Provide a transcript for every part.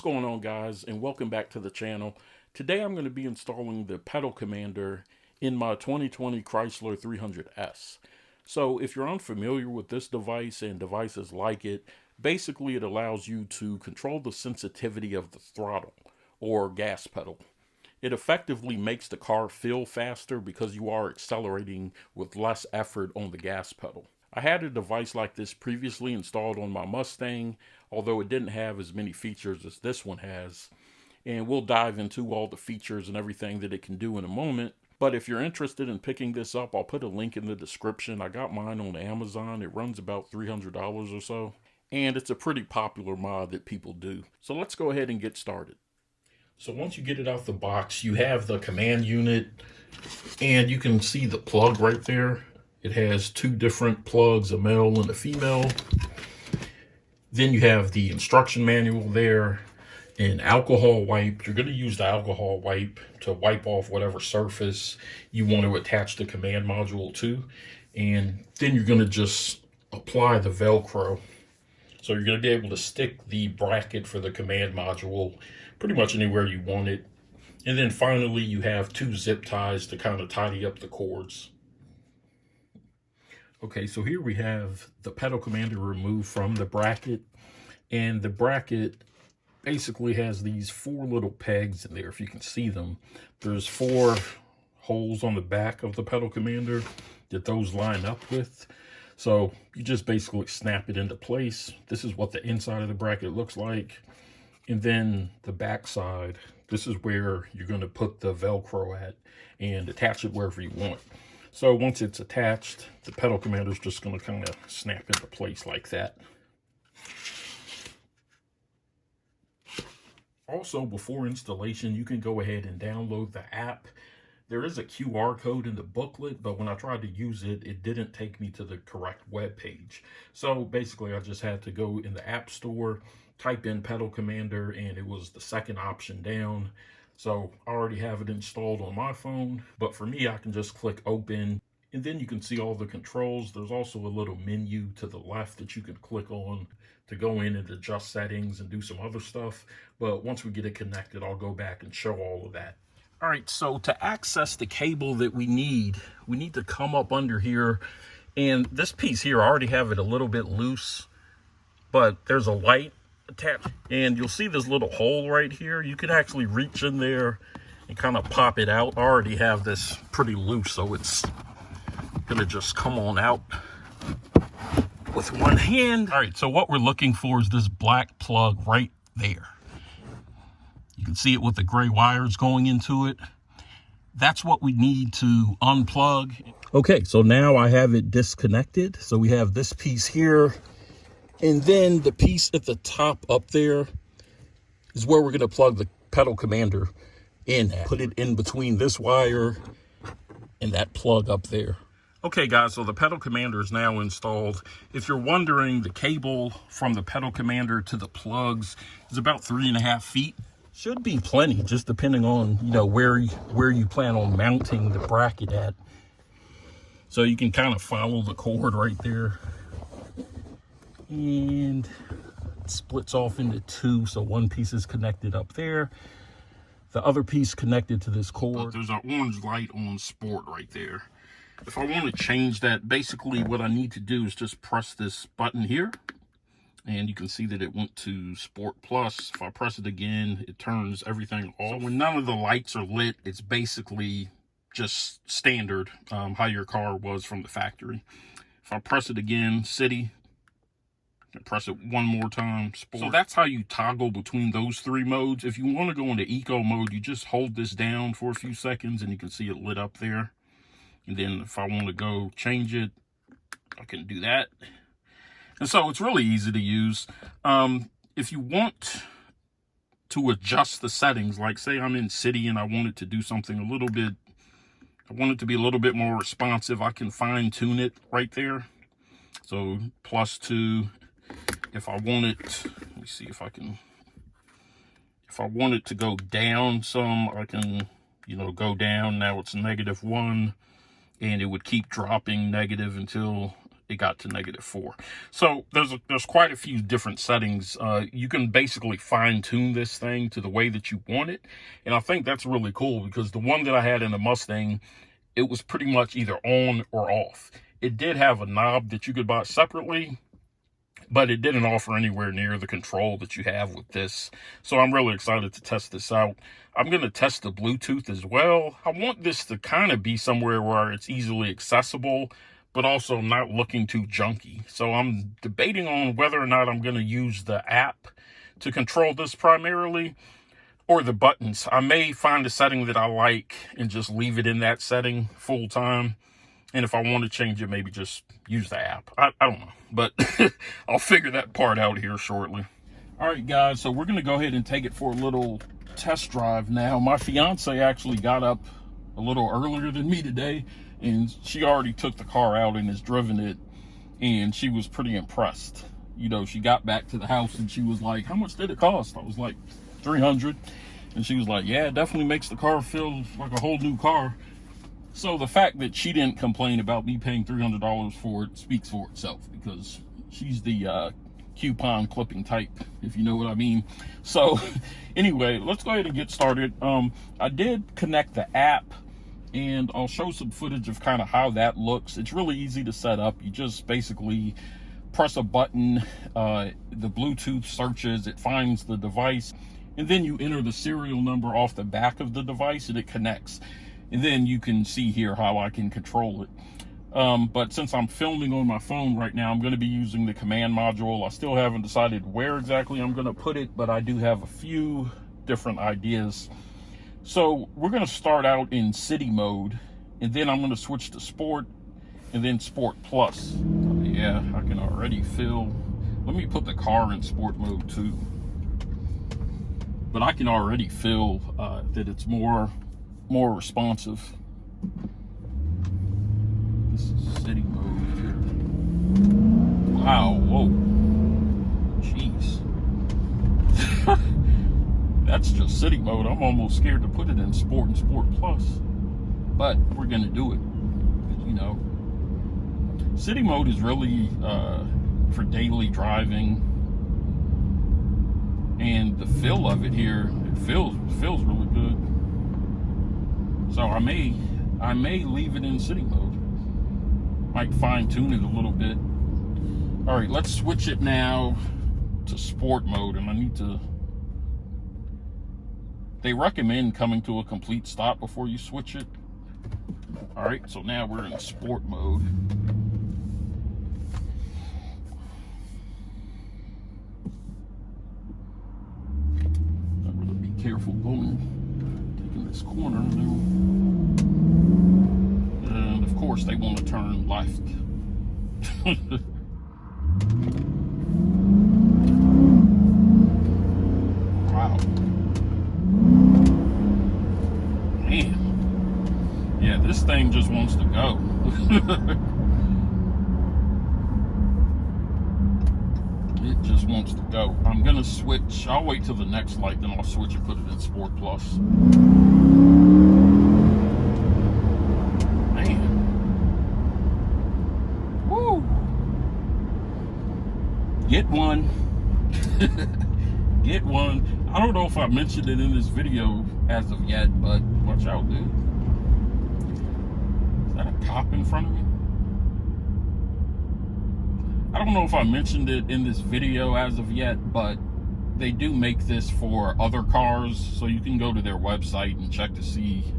going on, guys, and welcome back to the channel. Today I'm going to be installing the pedal commander in my 2020 Chrysler 300S. So if you're unfamiliar with this device and devices like it, basically it allows you to control the sensitivity of the throttle or gas pedal. It effectively makes the car feel faster because you are accelerating with less effort on the gas pedal. I had a device like this previously installed on my Mustang, although it didn't have as many features as this one has. And we'll dive into all the features and everything that it can do in a moment. But if you're interested in picking this up, I'll put a link in the description. I got mine on Amazon. It runs about $300 or so. And it's a pretty popular mod that people do. So let's go ahead and get started. So once you get it out the box, you have the command unit. And you can see the plug right there. It has two different plugs, a male and a female. Then you have the instruction manual there, an alcohol wipe. You're going to use the alcohol wipe to wipe off whatever surface you want to attach the command module to. And then you're going to just apply the velcro. So you're going to be able to stick the bracket for the command module pretty much anywhere you want it. And then finally you have two zip ties to kind of tidy up the cords. Okay, so here we have the pedal commander removed from the bracket, and the bracket basically has these four little pegs in there. If you can see them, there's four holes on the back of the pedal commander that those line up with. So you just basically snap it into place. This is what the inside of the bracket looks like. And then the back side, this is where you're going to put the Velcro at and attach it wherever you want. So once it's attached, the pedal commander is just going to kind of snap into place like that. Also, before installation, you can go ahead and download the app. There is a QR code in the booklet, but when I tried to use it, it didn't take me to the correct web page. So basically, I just had to go in the App Store, type in pedal commander, and it was the second option down. So I already have it installed on my phone, but for me, I can just click open, and then you can see all the controls. There's also a little menu to the left that you can click on to go in and adjust settings and do some other stuff. But once we get it connected, I'll go back and show all of that. All right, so to access the cable that we need to come up under here, and this piece here, I already have it a little bit loose, but there's a light attached, and you'll see this little hole right here. You can actually reach in there and kind of pop it out. I already have this pretty loose, so it's gonna just come on out with one hand. All right, so what we're looking for is this black plug right there. You can see it with the gray wires going into it. That's what we need to unplug. Okay, so now I have it disconnected. So we have this piece here, and then the piece at the top up there is where we're going to plug the pedal commander in. Put it in between this wire and that plug up there. Okay, guys, so the pedal commander is now installed. If you're wondering, the cable from the pedal commander to the plugs is about 3.5 feet. Should be plenty, just depending on, where you plan on mounting the bracket at. So you can kind of follow the cord right there. And it splits off into two, so one piece is connected up there, the other piece connected to this cord. But there's an orange light on sport right there. If I want to change that, basically what I need to do is just press this button here, and you can see that it went to Sport Plus. If I press it again, it turns everything off. So when none of the lights are lit, it's basically just standard, how your car was from the factory. If I press it again, City, and press it one more time, Sport. So that's how you toggle between those three modes. If you want to go into eco mode, you just hold this down for a few seconds and you can see it lit up there. And then if I want to go change it, I can do that. And so it's really easy to use. If you want to adjust the settings, like say I'm in City and I want it to do something a little bit, I want it to be a little bit more responsive, I can fine tune it right there. So +2. If I want it, let me see if I can, if I want it to go down some, I can, go down. Now it's -1, and it would keep dropping negative until it got to -4. So there's quite a few different settings. You can basically fine tune this thing to the way that you want it. And I think that's really cool, because the one that I had in the Mustang, it was pretty much either on or off. It did have a knob that you could buy separately, but it didn't offer anywhere near the control that you have with this. So I'm really excited to test this out. I'm going to test the Bluetooth as well. I want this to kind of be somewhere where it's easily accessible, but also not looking too junky. So I'm debating on whether or not I'm going to use the app to control this primarily, or the buttons. I may find a setting that I like and just leave it in that setting full time. And if I want to change it, maybe just use the app. I don't know, but I'll figure that part out here shortly. All right, guys, so we're going to go ahead and take it for a little test drive now. My fiance actually got up a little earlier than me today, and she already took the car out and has driven it, and she was pretty impressed. You know, she got back to the house and she was like, how much did it cost? I was like, $300. And she was like, yeah, it definitely makes the car feel like a whole new car. So the fact that she didn't complain about me paying $300 for it speaks for itself, because she's the coupon clipping type, if you know what I mean. So anyway, let's go ahead and get started. I did connect the app, and I'll show some footage of kind of how that looks. It's really easy to set up. You just basically press a button, the Bluetooth searches, it finds the device, and then you enter the serial number off the back of the device and it connects. And then you can see here how I can control it. But since I'm filming on my phone right now, I'm going to be using the command module. I still haven't decided where exactly I'm going to put it, but I do have a few different ideas. So we're going to start out in city mode, and then I'm going to switch to sport, and then sport plus. Yeah, I can already feel. Let me put the car in sport mode too. But I can already feel that it's more responsive. This is city mode here. Wow, whoa. Jeez. That's just city mode. I'm almost scared to put it in sport and sport plus. But we're gonna do it. You know, city mode is really for daily driving. And the feel of it here, it feels really good. So I may leave it in city mode. Might fine tune it a little bit. All right, let's switch it now to sport mode, and I need to. They recommend coming to a complete stop before you switch it. All right, so now we're in sport mode. I'm gonna be careful taking this corner now. And of course they want to turn left. Wow. Man. Yeah, this thing just wants to go. It just wants to go. I'm gonna switch. I'll wait till the next light, then I'll switch and put it in Sport Plus. Man. Woo. Get one. Get one. I don't know if I mentioned it in this video as of yet, but watch out, dude. Is that a cop in front of me? I don't know if I mentioned it in this video as of yet, but they do make this for other cars, so you can go to their website and check to see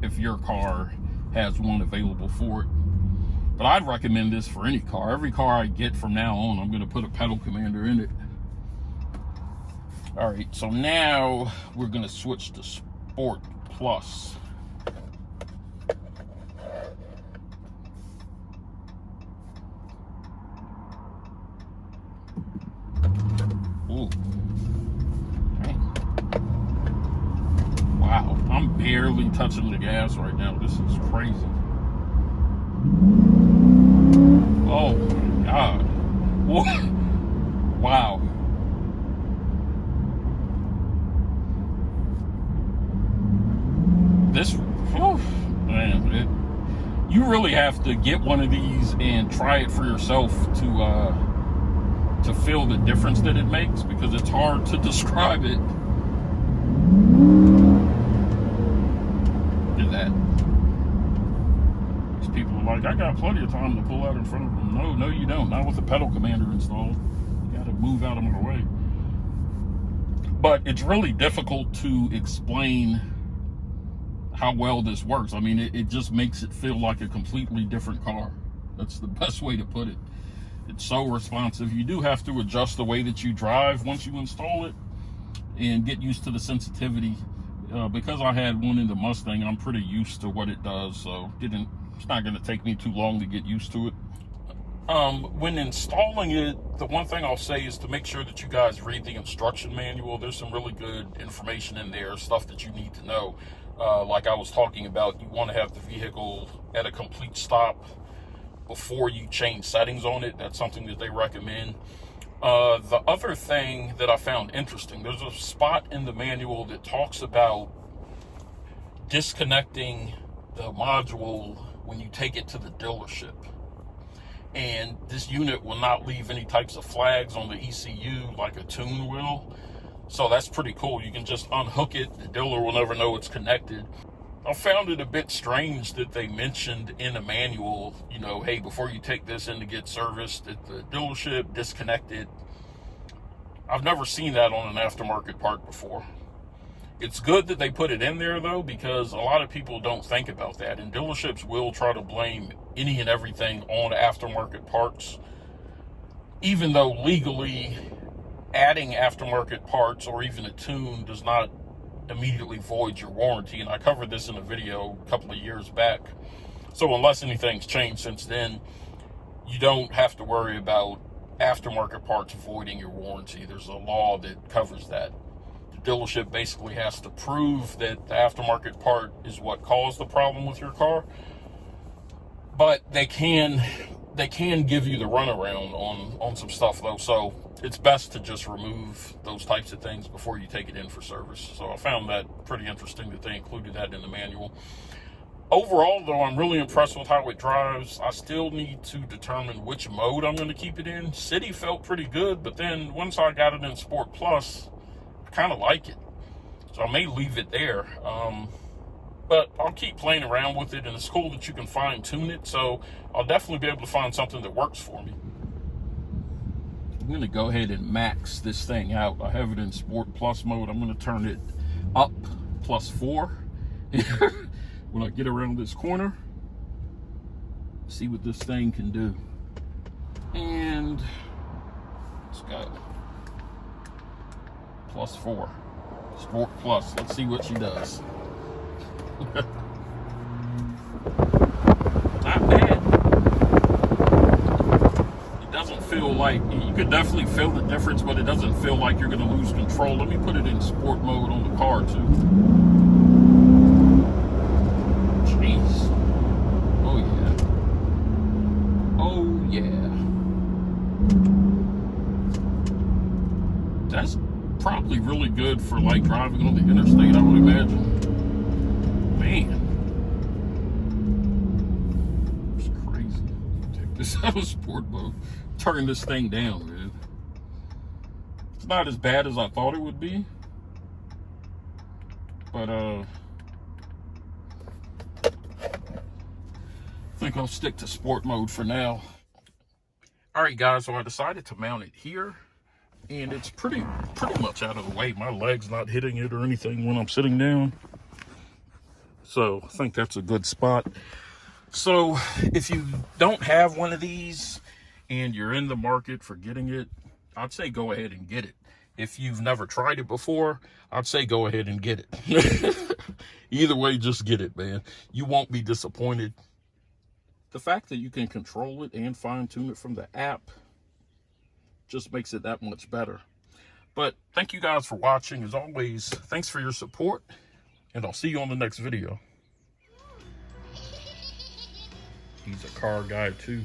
if your car has one available for it. But I'd recommend this for any car. Every car I get from now on, I'm going to put a pedal commander in it. All right, so now we're going to switch to Sport Plus. Ooh. Okay. Wow, I'm barely touching the gas right now. This is crazy. Oh my God. Whoa. Wow. This, man, You really have to get one of these and try it for yourself to feel the difference that it makes, because it's hard to describe it. Look at that. These people are like, I got plenty of time to pull out in front of them. No, you don't. Not with the pedal commander installed. You got to move out of my way. But it's really difficult to explain how well this works. I mean, it just makes it feel like a completely different car. That's the best way to put it. It's so responsive. You do have to adjust the way that you drive once you install it and get used to the sensitivity. Because I had one in the Mustang, I'm pretty used to what it does, so it's not going to take me too long to get used to it. When installing it, the one thing I'll say is to make sure that you guys read the instruction manual. There's some really good information in there, stuff that you need to know. Like I was talking about, you want to have the vehicle at a complete stop before you change settings on it. That's something that they recommend. The other thing that I found interesting, there's a spot in the manual that talks about disconnecting the module when you take it to the dealership. And this unit will not leave any types of flags on the ECU like a tune will. So that's pretty cool. You can just unhook it. The dealer will never know it's connected. I found it a bit strange that they mentioned in the manual, you know, hey, before you take this in to get serviced at the dealership, disconnect it. I've never seen that on an aftermarket part before. It's good that they put it in there, though, because a lot of people don't think about that. And dealerships will try to blame any and everything on aftermarket parts, even though legally adding aftermarket parts or even a tune does not immediately void your warranty. And I covered this in a video a couple of years back. So unless anything's changed since then, you don't have to worry about aftermarket parts voiding your warranty. There's a law that covers that. The dealership basically has to prove that the aftermarket part is what caused the problem with your car, but they can give you the runaround on some stuff, though. So it's best to just remove those types of things before you take it in for service. So I found that pretty interesting that they included that in the manual. Overall, though, I'm really impressed with how it drives. I still need to determine which mode I'm going to keep it in. City felt pretty good, but then once I got it in Sport Plus, I kind of like it. So I may leave it there. But I'll keep playing around with it, and it's cool that you can fine-tune it, so I'll definitely be able to find something that works for me. I'm going to go ahead and max this thing out. I have it in Sport Plus mode. I'm going to turn it up +4 when I get around this corner. See what this thing can do. And it's got +4. Sport Plus. Let's see what she does. Not bad. It doesn't feel like, you could definitely feel the difference, but it doesn't feel like you're going to lose control. Let me put it in sport mode on the car too. Jeez. Oh yeah. Oh yeah. That's probably really good for like driving on the interstate, I would imagine. Man, it's crazy. Take this out of sport mode. Turn this thing down, man. It's not as bad as I thought it would be, but I think I'll stick to sport mode for now. All right, guys. So I decided to mount it here, and it's pretty much out of the way. My leg's not hitting it or anything when I'm sitting down. So I think that's a good spot. So if you don't have one of these and you're in the market for getting it, I'd say go ahead and get it. If you've never tried it before, I'd say go ahead and get it. Either way, just get it, man. You won't be disappointed. The fact that you can control it and fine-tune it from the app just makes it that much better. But thank you guys for watching. As always, thanks for your support. And I'll see you on the next video. He's a car guy too.